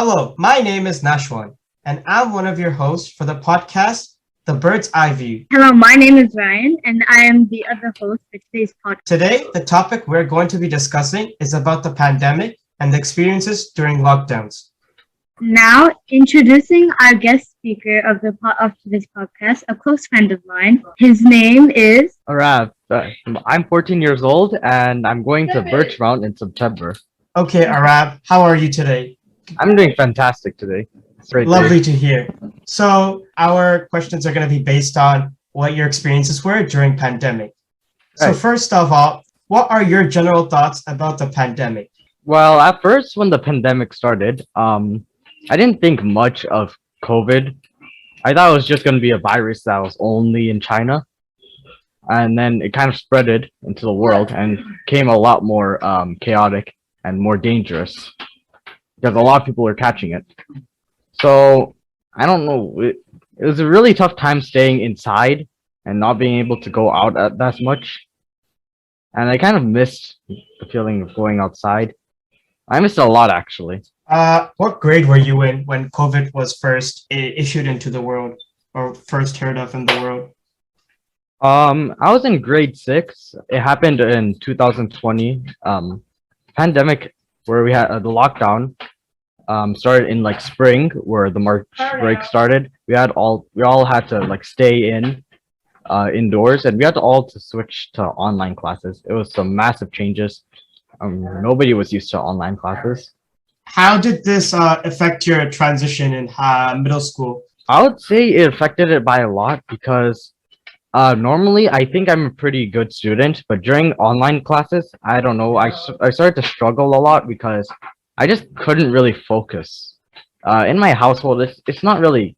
Hello, my name is Nashwan, and I'm one of your hosts for the podcast, The Bird's Eye View. Hello, my name is Ryan, and I am the other host for today's podcast. Today, the topic we're going to be discussing is about the pandemic and the experiences during lockdowns. Now, introducing our guest speaker of today's podcast, a close friend of mine. His name is Arav. I'm 14 years old and I'm going to Birchmount in September. Okay, Arab, how are you today? I'm doing fantastic today. It's a great Lovely day. to hear. So, our questions are going to be based on what your experiences were during pandemic. So, Right. first of all, what are your general thoughts about the pandemic? Well, at first, when the pandemic started, I didn't think much of COVID. I thought it was just going to be a virus that was only in China. And then it kind of spreaded into the world and became a lot more chaotic and more dangerous because a lot of people were catching it. So I don't know. It was a really tough time staying inside and not being able to go out that much. And I kind of missed the feeling of going outside. I missed it a lot, actually. What grade were you in when COVID was first issued into the world or first heard of in the world? I was in grade 6. It happened in 2020. Pandemic where we had the lockdown started in like spring where the March break started. We all had to like stay indoors, and we had to all to switch to online classes. It was some massive changes. Nobody was used to online classes. How did this affect your transition in middle school? I would say it affected it by a lot because normally I think I'm a pretty good student, but during online classes, I don't know, I started to struggle a lot because I just couldn't really focus. In my household, it's not really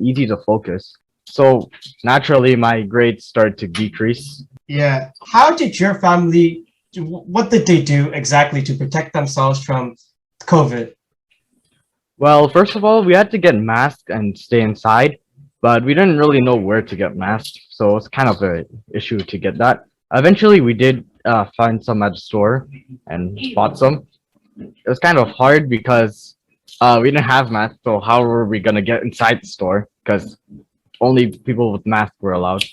easy to focus. So naturally, my grades started to decrease. Yeah. How did your family, what did they do exactly to protect themselves from COVID? Well, first of all, we had to get masked and stay inside, but we didn't really know where to get masked, so it's kind of an issue to get that. Eventually, we did find some at the store and bought some. It was kind of hard because we didn't have masks, so how were we gonna get inside the store? Because only people with masks were allowed.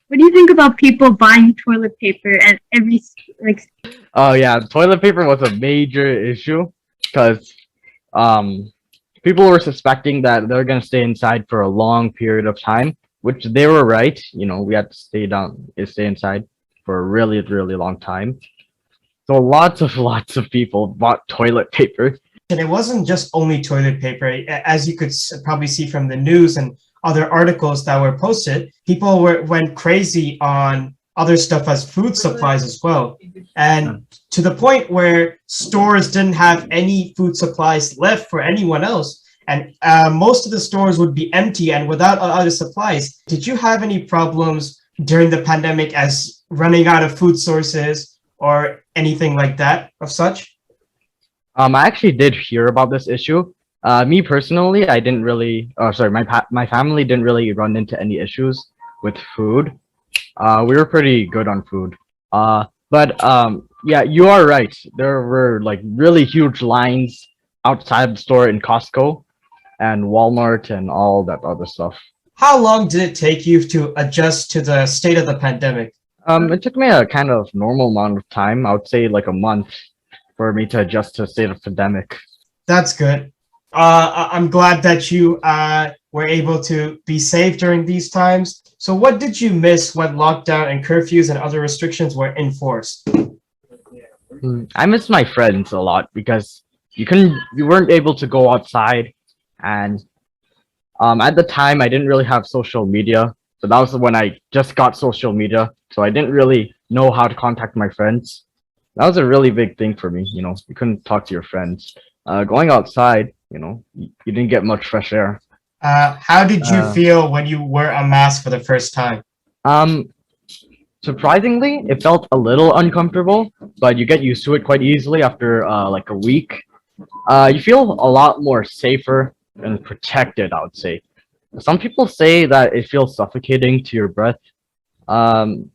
What do you think about people buying toilet paper and Oh yeah, toilet paper was a major issue because people were suspecting that they're gonna stay inside for a long period of time, which they were right. You know, we had to stay inside for a really, really long time. So lots of people bought toilet paper. And it wasn't just only toilet paper. As you could probably see from the news and other articles that were posted, people went crazy on other stuff as food supplies as well. And to the point where stores didn't have any food supplies left for anyone else. And most of the stores would be empty and without other supplies. Did you have any problems during the pandemic as running out of food sources or anything like that of such? I actually did hear about this issue. Me personally, I didn't really. Oh, sorry, my family didn't really run into any issues with food. We were pretty good on food. But yeah, you are right. There were like really huge lines outside the store in Costco and Walmart and all that other stuff. How long did it take you to adjust to the state of the pandemic? It took me a kind of normal amount of time. I would say like a month for me to adjust to the state of pandemic. That's good. I'm glad that you were able to be safe during these times. So what did you miss when lockdown and curfews and other restrictions were enforced? I miss my friends a lot because you weren't able to go outside, and at the time I didn't really have social media. So that was when I just got social media. So I didn't really know how to contact my friends. That was a really big thing for me. You know, you couldn't talk to your friends. Going outside, you didn't get much fresh air. How did you feel when you wore a mask for the first time? Um, Surprisingly, it felt a little uncomfortable, but you get used to it quite easily after like a week. You feel a lot more safer and protected, I would say. Some people say that it feels suffocating to your breath. Um,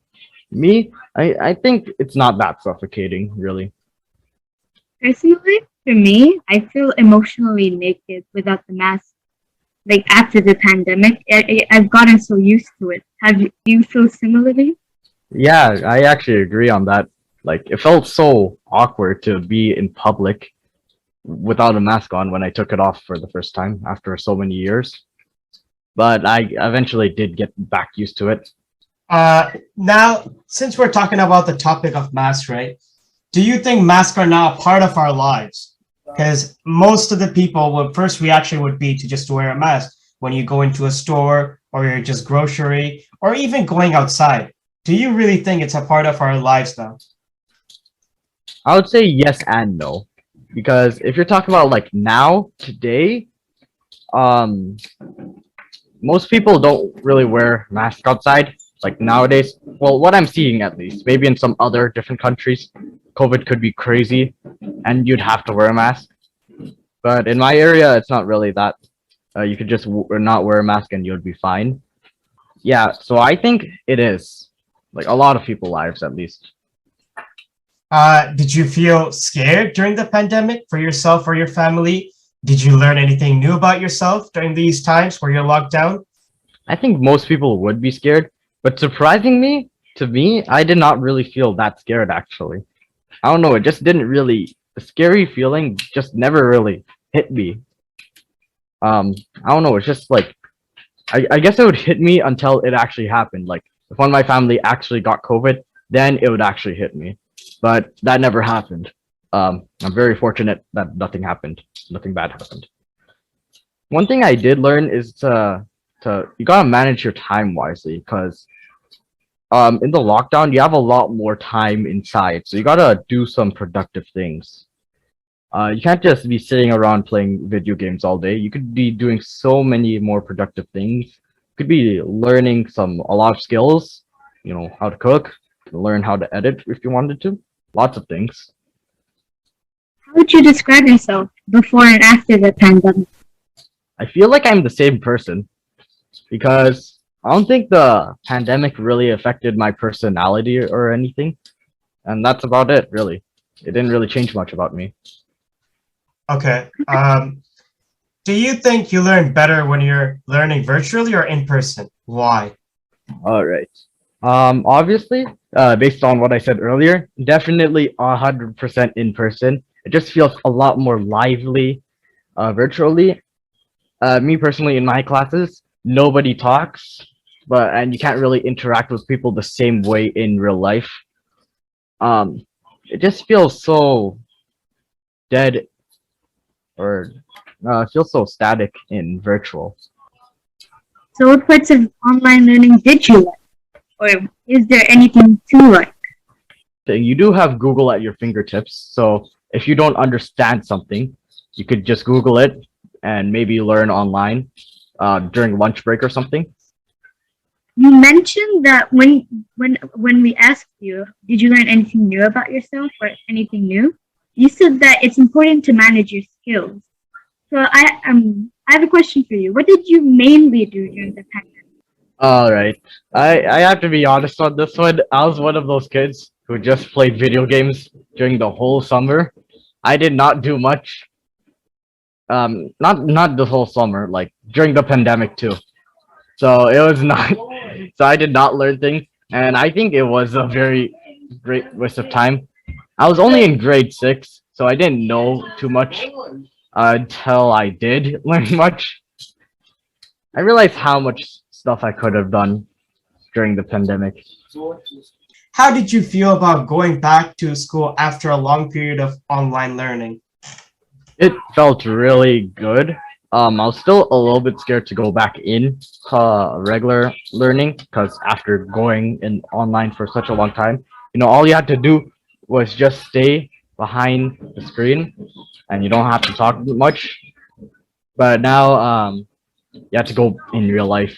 I think it's not that suffocating, really. personally, for me, I feel emotionally naked without the mask. Like after the pandemic, I've gotten so used to it. Do you feel similarly? Yeah, I actually agree on that. Like, it felt so awkward to be in public without a mask on when I took it off for the first time after so many years. But I eventually did get back used to it. Now, since we're talking about the topic of masks, right? Do you think masks are now a part of our lives? Because most of the people, would first reaction would be to just wear a mask when you go into a store or you're just grocery or even going outside. Do you really think it's a part of our lives now? I would say yes and no. Because if you're talking about like now, today, um, most people don't really wear masks outside. Like nowadays, well, what I'm seeing at least, maybe in some other different countries, COVID could be crazy and you'd have to wear a mask. But in my area, it's not really that. You could just not wear a mask and you'd be fine. Yeah, so I think it is. Like a lot of people lives at least. Did you feel scared during the pandemic for yourself or your family? Did you learn anything new about yourself during these times where you're locked down? I think most people would be scared, but surprisingly, to me, I did not really feel that scared actually. I don't know, it just didn't really, the scary feeling just never really hit me. I don't know, it's just like, I guess it would hit me until it actually happened. Like, if one of my family actually got COVID, then it would actually hit me. But that never happened. I'm very fortunate that nothing happened. Nothing bad happened. One thing I did learn is you gotta manage your time wisely because in the lockdown you have a lot more time inside, so you gotta do some productive things. You can't just be sitting around playing video games all day. You could be doing so many more productive things. You could be learning a lot of skills, you know, how to cook, learn how to edit if you wanted to. Lots of things. How would you describe yourself before and after the pandemic? I feel like I'm the same person because I don't think the pandemic really affected my personality or anything. And that's about it, really. It didn't really change much about me. Okay. Do you think you learn better when you're learning virtually or in person? Why? All right. Obviously, based on what I said earlier, definitely 100% in person. It just feels a lot more lively, virtually. Me personally, in my classes, nobody talks, and you can't really interact with people the same way in real life. It just feels so dead, or feels so static in virtual. So, what parts of online learning did you like? Or is there anything to like? You do have Google at your fingertips, so if you don't understand something, you could just Google it and maybe learn online during lunch break or something. You mentioned that when we asked you, did you learn anything new about yourself or anything new? You said that it's important to manage your skills. So I have a question for you. What did you mainly do during the pandemic? All right, I have to be honest on this one. I was one of those kids who just played video games during the whole summer. I did not do much. Not the whole summer, like during the pandemic too. So it was not. So I did not learn things, and I think it was a very great waste of time. I was only in grade 6, so I didn't know too much until I did learn much. I realized how much stuff I could have done during the pandemic. How did you feel about going back to school after a long period of online learning? It felt really good. I was still a little bit scared to go back in regular learning because after going in online for such a long time, you know, all you had to do was just stay behind the screen and you don't have to talk much. But now you have to go in real life.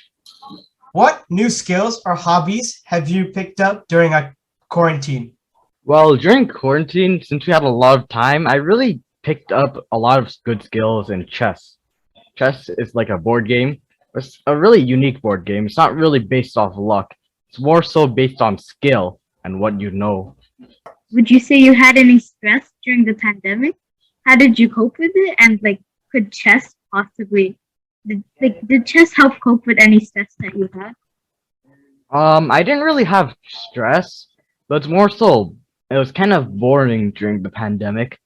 What new skills or hobbies have you picked up during a quarantine? Well, during quarantine, since we had a lot of time, I really picked up a lot of good skills in chess. Chess is like a board game. It's a really unique board game. It's not really based off luck. It's more so based on skill and what you know. Would you say you had any stress during the pandemic? how did you cope with it? And like, could chess possibly, did chess help cope with any stress that you had? I didn't really have stress, but it's more so it was kind of boring during the pandemic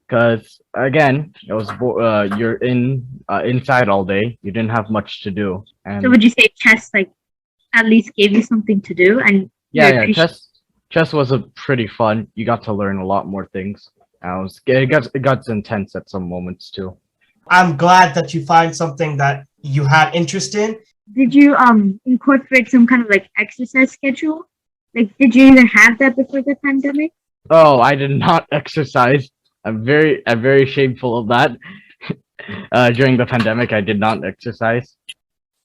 because again, you're inside all day. You didn't have much to do, and So would you say chess like at least gave you something to do and you yeah, appreciate? chess was a pretty fun. You got to learn a lot more things. It got intense at some moments too. I'm glad that you find something that you had interest in. Did you incorporate some kind of like exercise schedule? Like, did you even have that before the pandemic? Oh, I did not exercise. I'm very shameful of that. During the pandemic, I did not exercise.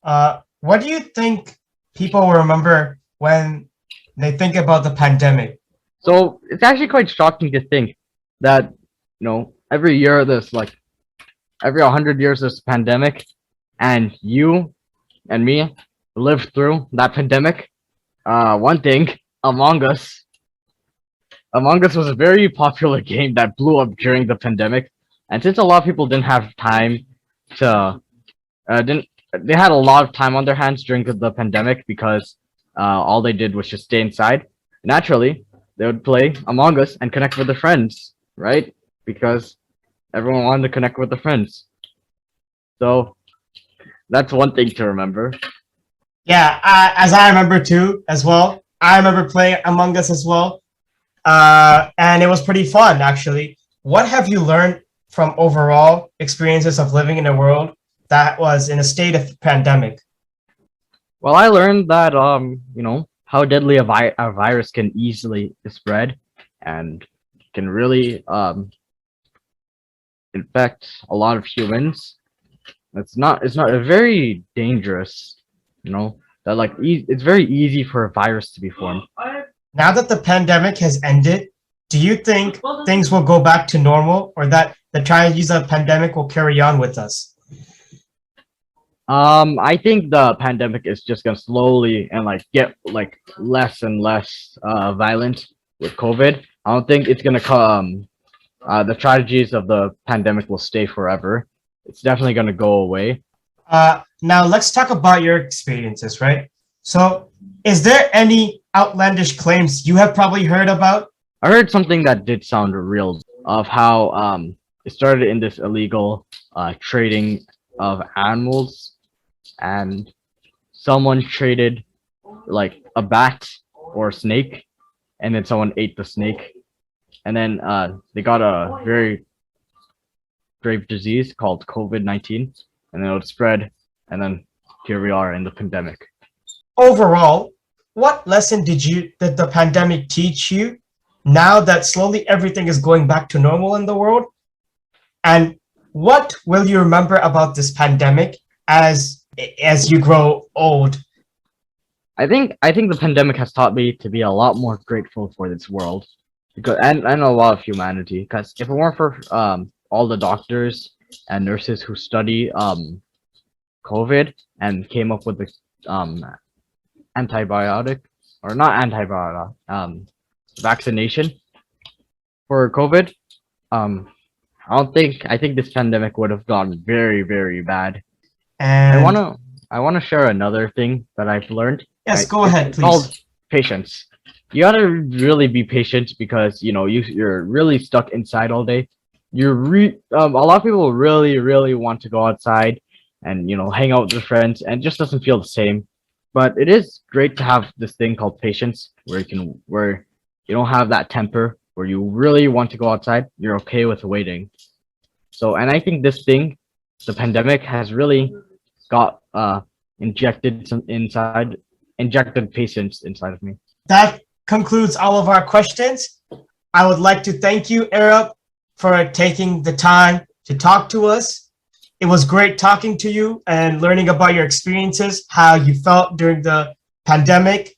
What do you think people will remember when they think about the pandemic? So it's actually quite shocking to think that every year there's like every 100 years there's a pandemic, and you and me lived through that pandemic. One thing, Among Us. Among Us was a very popular game that blew up during the pandemic, and since a lot of people didn't have time to, didn't they had a lot of time on their hands during the pandemic because all they did was just stay inside. Naturally, they would play Among Us and connect with their friends, right? Because everyone wanted to connect with their friends. So that's one thing to remember. Yeah, as I remember too, as well. I remember playing Among Us as well, and it was pretty fun actually. What have you learned from overall experiences of living in a world that was in a state of pandemic? Well, I learned that how deadly a virus can easily spread and can really infect a lot of humans. It's not a very dangerous, that like it's very easy for a virus to be formed. Now that the pandemic has ended, do you think things will go back to normal, or that the tragedies of the pandemic will carry on with us? I think the pandemic is just gonna slowly and like get like less and less violent with COVID. I don't think it's gonna come. The tragedies of the pandemic will stay forever. It's definitely gonna go away. Now let's talk about your experiences, right? So, is there any outlandish claims you have probably heard about? I heard something that did sound real of how it started in this illegal trading of animals, and someone traded like a bat or a snake, and then someone ate the snake, and then they got a very grave disease called COVID-19, and then it would spread, and then here we are in the pandemic. Overall, what lesson did the pandemic teach you now that slowly everything is going back to normal in the world? And what will you remember about this pandemic as you grow old? I think the pandemic has taught me to be a lot more grateful for this world, because and a lot of humanity. Because if it weren't for all the doctors and nurses who study COVID and came up with the antibiotic, or not antibiotic, vaccination for COVID, I think this pandemic would have gone very, very bad. And I wanna share another thing that I've learned. yes, go ahead, It's called please. patience. You gotta really be patient because you're really stuck inside all day. A lot of people really want to go outside and hang out with their friends, and it just doesn't feel the same. But it is great to have this thing called patience, where you don't have that temper, where you really want to go outside. You're okay with waiting. So, and I think the pandemic has really got injected patience inside of me. That concludes all of our questions. I would like to thank you, Arab, for taking the time to talk to us. It was great talking to you and learning about your experiences, how you felt during the pandemic,